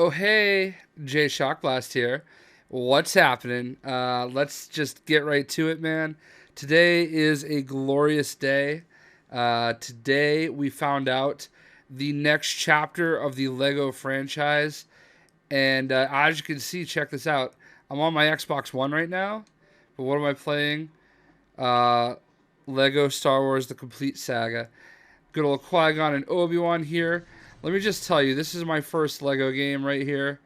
Oh hey, Jay Shockblast here. What's happening? Let's just get right to it, man. Today is a glorious day. Today we found out the next chapter of the Lego franchise, and as you can see, check this out. I'm on my Xbox One right now, but what am I playing? Uh, Lego Star Wars: The Complete Saga. Good old Qui-Gon and Obi-Wan here. Let me just tell you, this is my first Lego game right here,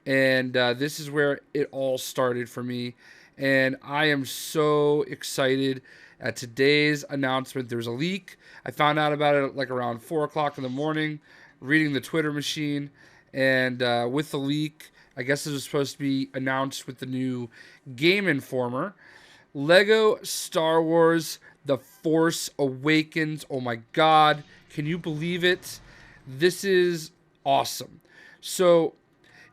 and this is where it all started for me. And I am so excited at today's announcement. There's a leak. I found out about it like around 4 o'clock in the morning, reading the Twitter machine. And with the leak, I guess it was supposed to be announced with the new Game Informer. Lego Star Wars The Force Awakens. Oh my god, can you believe it? This is awesome. So,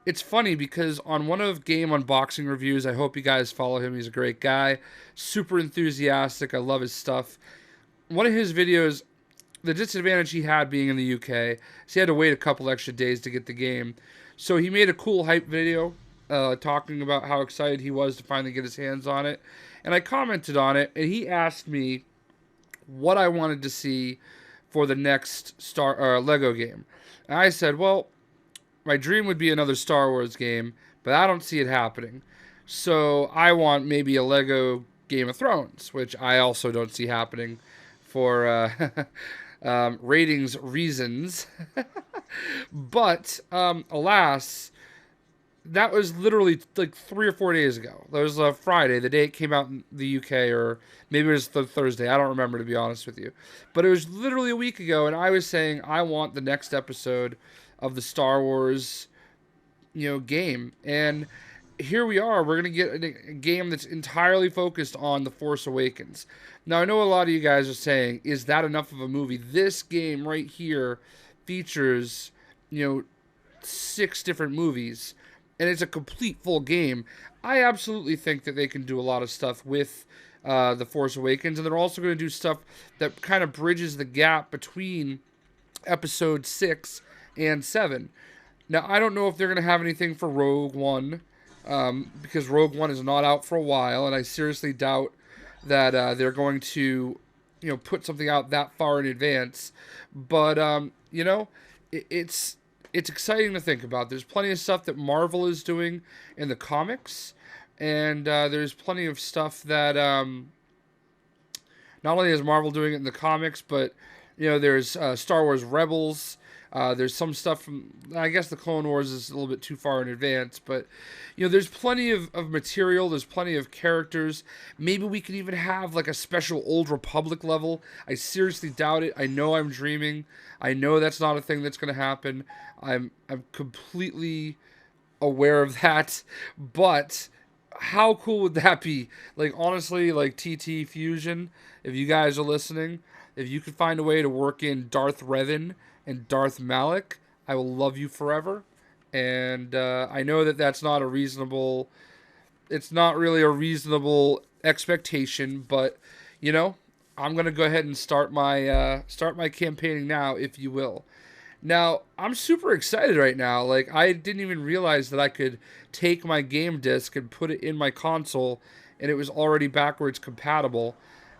it's funny because on one of Game Unboxing Reviews, I hope you guys follow him. He's a great guy, super enthusiastic. I love his stuff. One of his videos, the disadvantage he had being in the UK, is he had to wait a couple extra days to get the game. So he made a cool hype video talking about how excited he was to finally get his hands on it. And I commented on it, and he asked me what I wanted to see for the next Lego game. And I said, well, my dream would be another Star Wars game, but I don't see it happening. So I want maybe a Lego Game of Thrones, which I also don't see happening for ratings reasons. But alas, that was literally like 3 or 4 days ago. That was Friday, the day it came out in the UK, or maybe it was the Thursday. I don't remember, to be honest with you. But it was literally a week ago, and I was saying I want the next episode of the Star Wars, game. And here we are. We're gonna get a game that's entirely focused on the Force Awakens. Now I know a lot of you guys are saying, "Is that enough of a movie?" This game right here features, 6 different movies, and it's a complete full game. I absolutely think that they can do a lot of stuff with the Force Awakens, and they're also going to do stuff that kind of bridges the gap between Episode 6 and 7. Now, I don't know if they're going to have anything for Rogue One, because Rogue One is not out for a while, and I seriously doubt that they're going to, put something out that far in advance. But it's exciting to think about. There's plenty of stuff that Marvel is doing in the comics, and there's plenty of stuff that not only is Marvel doing it in the comics, but there's Star Wars Rebels. There's some stuff from, I guess the Clone Wars is a little bit too far in advance, but there's plenty of material. There's plenty of characters. Maybe we could even have like a special Old Republic level. I seriously doubt it. I know I'm dreaming. I know that's not a thing that's going to happen. I'm completely aware of that, but how cool would that be? Like, honestly, like TT Fusion, if you guys are listening, if you could find a way to work in Darth Revan and Darth Malik, I will love you forever. And I know that that's not a reasonable, it's not really a reasonable expectation, but I'm gonna go ahead and start my campaigning now, if you will. Now, I'm super excited right now. Like, I didn't even realize that I could take my game disc and put it in my console, and it was already backwards compatible.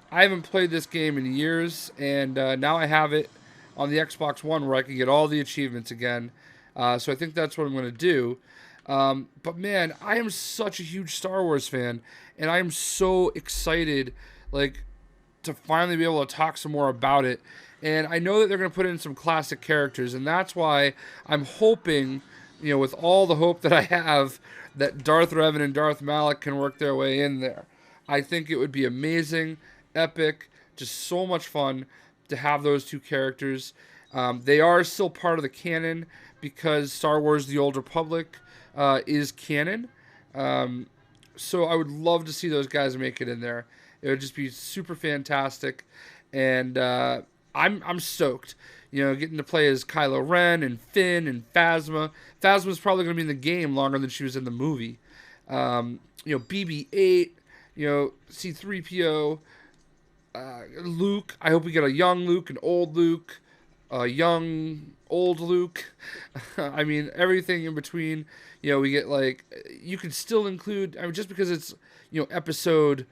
I haven't played this game in years, and now I have it on the Xbox One where I can get all the achievements again. So I think that's what I'm going to do. But man, I am such a huge Star Wars fan, and I am so excited, like, to finally be able to talk some more about it. And I know that they're going to put in some classic characters, and that's why I'm hoping, with all the hope that I have, that Darth Revan and Darth Malik can work their way in there. I think it would be amazing, epic, just so much fun to have those two characters. They are still part of the canon because Star Wars: The Old Republic is canon. So I would love to see those guys make it in there. It would just be super fantastic, and I'm stoked. Getting to play as Kylo Ren and Finn and Phasma. Phasma's probably going to be in the game longer than she was in the movie. BB-8. C-3PO. Luke. I hope we get a young Luke, an old Luke, a young old Luke. I mean, everything in between. We get like, you can still include. I mean, just because it's episode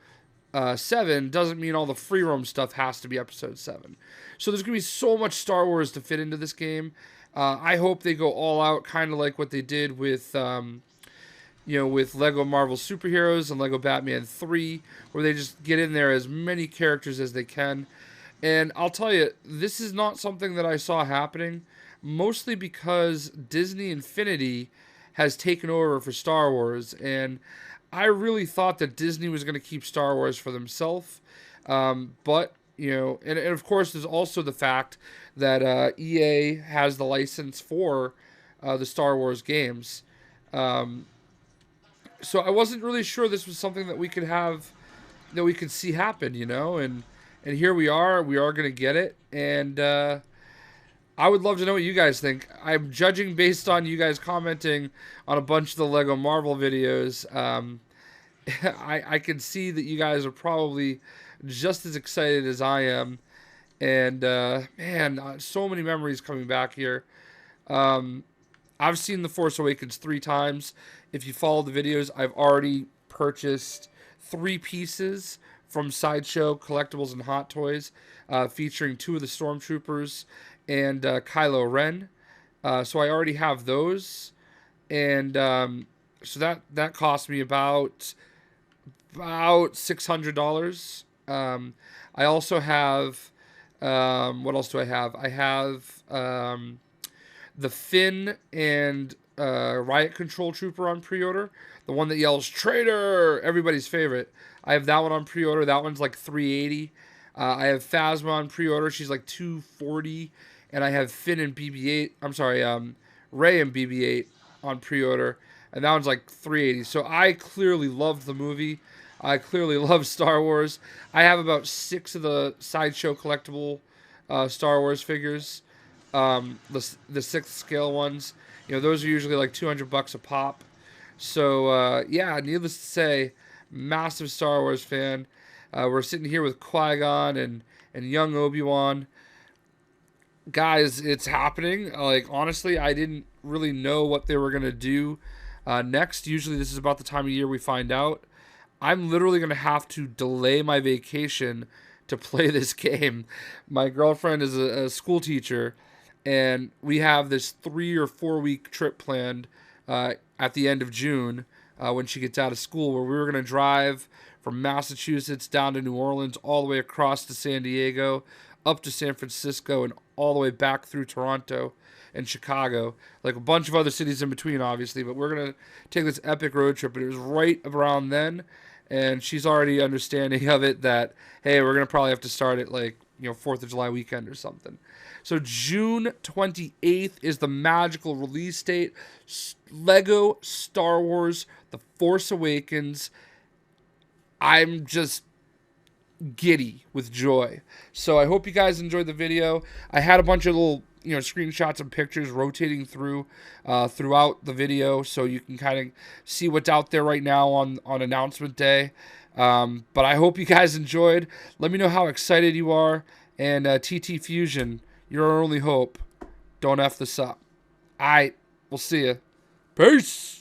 7 doesn't mean all the free roam stuff has to be episode 7. So there's gonna be so much Star Wars to fit into this game. I hope they go all out, kind of like what they did with with Lego Marvel Superheroes and Lego Batman 3, where they just get in there as many characters as they can. And I'll tell you, this is not something that I saw happening, mostly because Disney Infinity has taken over for Star Wars, and I really thought that Disney was going to keep Star Wars for themselves. But, and of course, there's also the fact that EA has the license for the Star Wars games. So I wasn't really sure this was something that we could have, that we could see happen, and here we are. We are going to get it, and I would love to know what you guys think. I'm judging based on you guys commenting on a bunch of the Lego Marvel videos. I can see that you guys are probably just as excited as I am, and man, so many memories coming back here. I've seen The Force Awakens 3 times. If you follow the videos, I've already purchased 3 pieces from Sideshow Collectibles and Hot Toys, featuring 2 of the Stormtroopers and Kylo Ren. So I already have those, and so that cost me about $600. I also have what else do I have? I have the Finn and Riot Control Trooper on pre-order. The one that yells "Traitor!" Everybody's favorite. I have that one on pre-order. That one's like $380. I have Phasma on pre-order. She's like $240. And I have Finn and BB-8. I'm sorry, Rey and BB-8 on pre-order. And that one's like $380. So I clearly loved the movie. I clearly love Star Wars. I have about 6 of the Sideshow collectible Star Wars figures. The 6th scale ones. Those are usually like $200 a pop. So, yeah, needless to say, massive Star Wars fan. We're sitting here with Qui-Gon and young Obi-Wan. Guys, it's happening. Like, honestly, I didn't really know what they were going to do next. Usually this is about the time of year we find out. I'm literally going to have to delay my vacation to play this game. My girlfriend is a school teacher, and we have this 3 or 4 week trip planned at the end of June when she gets out of school, where we were going to drive from Massachusetts down to New Orleans, all the way across to San Diego, up to San Francisco, and all the way back through Toronto and Chicago, like a bunch of other cities in between, obviously. But we're going to take this epic road trip, and it was right around then, and she's already understanding of it that, hey, we're going to probably have to start it like, 4th of July weekend or something. So June 28th is the magical release date. Lego Star Wars The Force Awakens. I'm just giddy with joy. So I hope you guys enjoyed the video. I had a bunch of little screenshots and pictures rotating through throughout the video, so you can kind of see what's out there right now on announcement day. But I hope you guys enjoyed. Let me know how excited you are, and TT Fusion, you're our only hope. Don't F this up. Alright, we'll see ya. Peace.